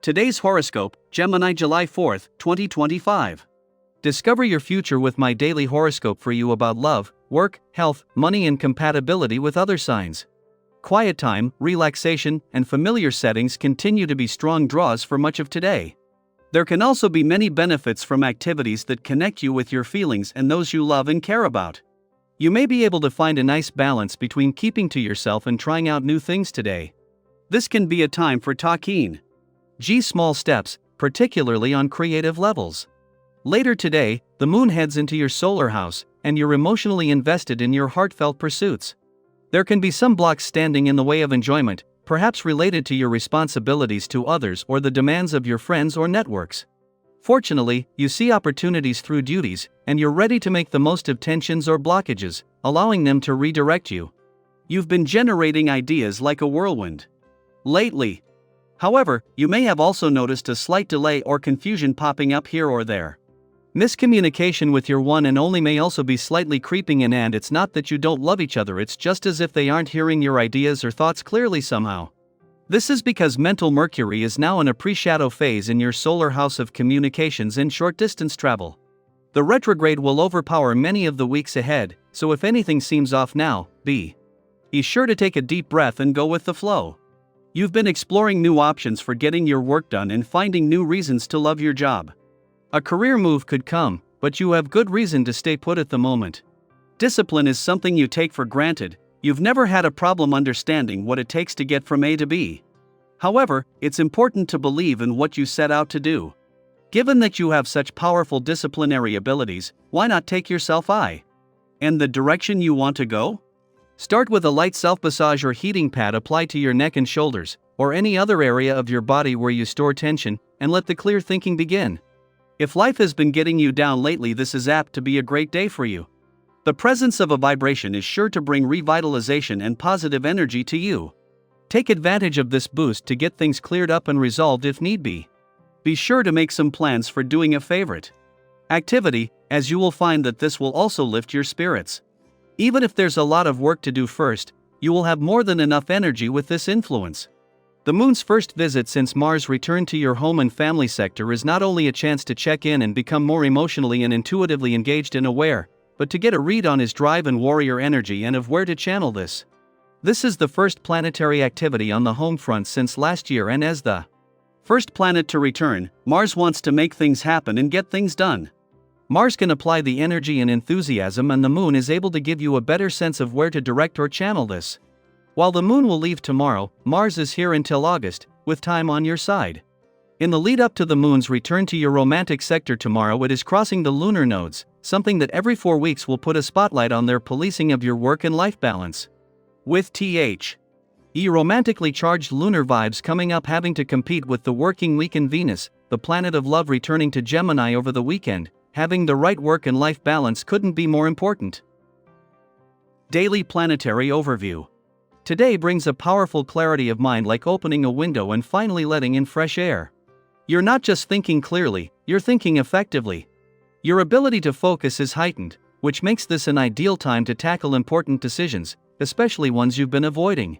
Today's horoscope, Gemini July 4th, 2025. Discover your future with my daily horoscope for you about love, work, health, money, and compatibility with other signs. Quiet time, relaxation, and familiar settings continue to be strong draws for much of today. There can also be many benefits from activities that connect you with your feelings and those you love and care about. You may be able to find a nice balance between keeping to yourself and trying out new things today. This can be a time for taking small steps, particularly on creative levels. Later today, the moon heads into your solar house, and you're emotionally invested in your heartfelt pursuits. There can be some blocks standing in the way of enjoyment, perhaps related to your responsibilities to others or the demands of your friends or networks. Fortunately, you see opportunities through duties, and you're ready to make the most of tensions or blockages, allowing them to redirect you. You've been generating ideas like a whirlwind lately. However, you may have also noticed a slight delay or confusion popping up here or there. Miscommunication with your one and only may also be slightly creeping in, and it's not that you don't love each other, it's just as if they aren't hearing your ideas or thoughts clearly somehow. This is because mental Mercury is now in a pre-shadow phase in your solar house of communications and short-distance travel. The retrograde will overpower many of the weeks ahead, so if anything seems off now, be sure to take a deep breath and go with the flow. You've been exploring new options for getting your work done and finding new reasons to love your job. A career move could come, but you have good reason to stay put at the moment. Discipline is something you take for granted. You've never had a problem understanding what it takes to get from A to B. However, it's important to believe in what you set out to do. Given that you have such powerful disciplinary abilities, why not take yourself in the direction you want to go? Start with a light self-massage or heating pad applied to your neck and shoulders, or any other area of your body where you store tension, and let the clear thinking begin. If life has been getting you down lately, this is apt to be a great day for you. The presence of a vibration is sure to bring revitalization and positive energy to you. Take advantage of this boost to get things cleared up and resolved if need be. Be sure to make some plans for doing a favorite activity, as you will find that this will also lift your spirits. Even if there's a lot of work to do first, you will have more than enough energy with this influence. The moon's first visit since Mars returned to your home and family sector is not only a chance to check in and become more emotionally and intuitively engaged and aware, but to get a read on his drive and warrior energy and of where to channel this. This is the first planetary activity on the home front since last year, and as the first planet to return, Mars wants to make things happen and get things done. Mars can apply the energy and enthusiasm, and the moon is able to give you a better sense of where to direct or channel this. While the moon will leave tomorrow, Mars is here until August, with time on your side. In the lead up to the moon's return to your romantic sector tomorrow, it is crossing the lunar nodes, something that every 4 weeks will put a spotlight on their policing of your work and life balance. With romantically charged lunar vibes coming up, having to compete with the working week, and Venus, the planet of love, returning to Gemini over the weekend. Having the right work and life balance couldn't be more important. Daily planetary overview. Today brings a powerful clarity of mind, like opening a window and finally letting in fresh air. You're not just thinking clearly, you're thinking effectively. Your ability to focus is heightened, which makes this an ideal time to tackle important decisions, especially ones you've been avoiding.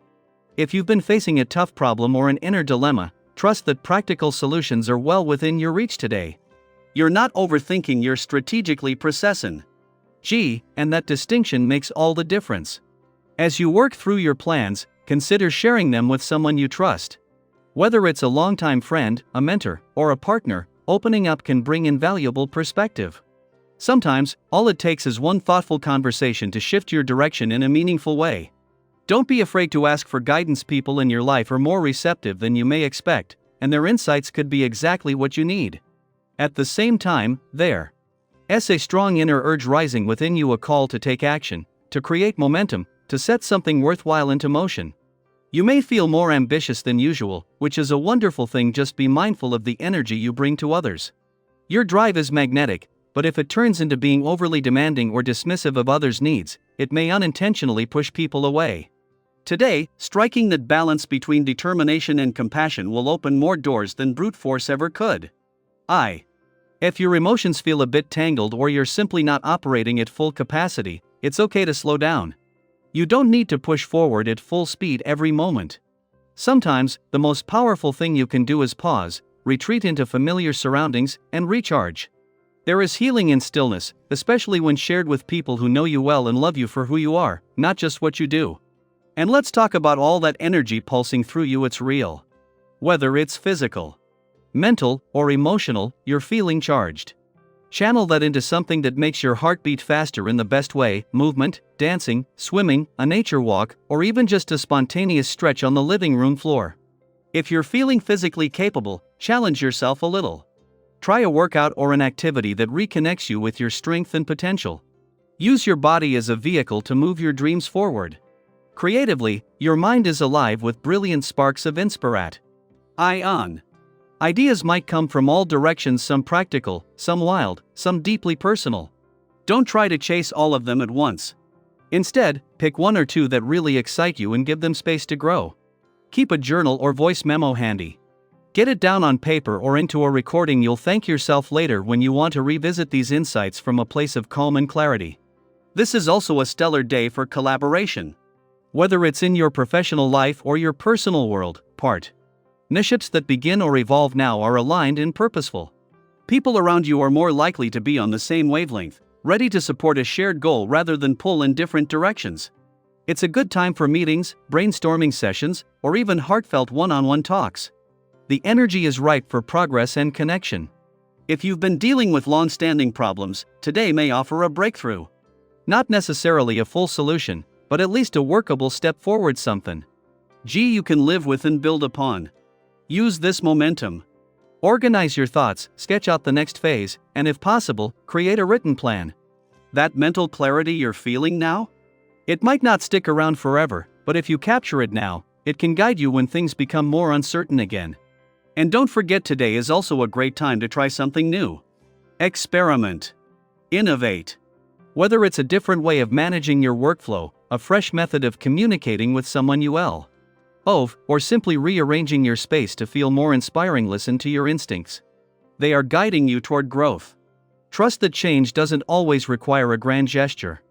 If you've been facing a tough problem or an inner dilemma, trust that practical solutions are well within your reach today. You're not overthinking, you're strategically processing. And that distinction makes all the difference. As you work through your plans, consider sharing them with someone you trust. Whether it's a longtime friend, a mentor, or a partner, opening up can bring invaluable perspective. Sometimes, all it takes is one thoughtful conversation to shift your direction in a meaningful way. Don't be afraid to ask for guidance. People in your life are more receptive than you may expect, and their insights could be exactly what you need. At the same time, there's a strong inner urge rising within you, a call to take action, to create momentum, to set something worthwhile into motion. You may feel more ambitious than usual, which is a wonderful thing. Just be mindful of the energy you bring to others. Your drive is magnetic, but if it turns into being overly demanding or dismissive of others' needs, it may unintentionally push people away. Today, striking that balance between determination and compassion will open more doors than brute force ever could. If your emotions feel a bit tangled or you're simply not operating at full capacity, it's okay to slow down. You don't need to push forward at full speed every moment. Sometimes, the most powerful thing you can do is pause, retreat into familiar surroundings, and recharge. There is healing in stillness, especially when shared with people who know you well and love you for who you are, not just what you do. And let's talk about all that energy pulsing through you. It's real. Whether it's physical, mental, or emotional, you're feeling charged. Channel that into something that makes your heart beat faster in the best way: movement, dancing, swimming, a nature walk, or even just a spontaneous stretch on the living room floor. If you're feeling physically capable, challenge yourself a little. Try a workout or an activity that reconnects you with your strength and potential. Use your body as a vehicle to move your dreams forward. Creatively, your mind is alive with brilliant sparks of inspiration. Ion. Ideas might come from all directions, some practical, some wild, some deeply personal. Don't try to chase all of them at once. Instead, pick one or two that really excite you and give them space to grow. Keep a journal or voice memo handy. Get it down on paper or into a recording. You'll thank yourself later when you want to revisit these insights from a place of calm and clarity. This is also a stellar day for collaboration. Whether it's in your professional life or your personal world, partnerships that begin or evolve now are aligned and purposeful. People around you are more likely to be on the same wavelength, ready to support a shared goal rather than pull in different directions. It's a good time for meetings, brainstorming sessions, or even heartfelt one-on-one talks. The energy is ripe for progress and connection. If you've been dealing with long-standing problems, today may offer a breakthrough. Not necessarily a full solution, but at least a workable step forward, something you can live with and build upon. Use this momentum. Organize your thoughts, sketch out the next phase, and if possible, create a written plan. That mental clarity you're feeling now? It might not stick around forever, but if you capture it now, it can guide you when things become more uncertain again. And don't forget, today is also a great time to try something new. Experiment. Innovate. Whether it's a different way of managing your workflow, a fresh method of communicating with someone you love, or simply rearranging your space to feel more inspiring, listen to your instincts. They are guiding you toward growth. Trust that change doesn't always require a grand gesture.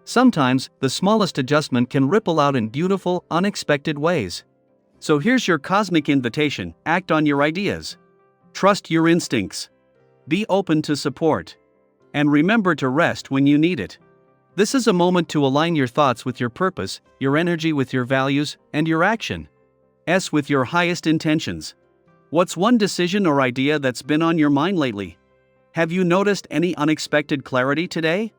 Sometimes, the smallest adjustment can ripple out in beautiful, unexpected ways. So here's your cosmic invitation: act on your ideas. Trust your instincts. Be open to support. And remember to rest when you need it. This is a moment to align your thoughts with your purpose, your energy with your values, and your action with your highest intentions. What's one decision or idea that's been on your mind lately? Have you noticed any unexpected clarity today?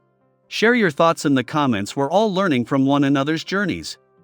Share your thoughts in the comments. We're all learning from one another's journeys.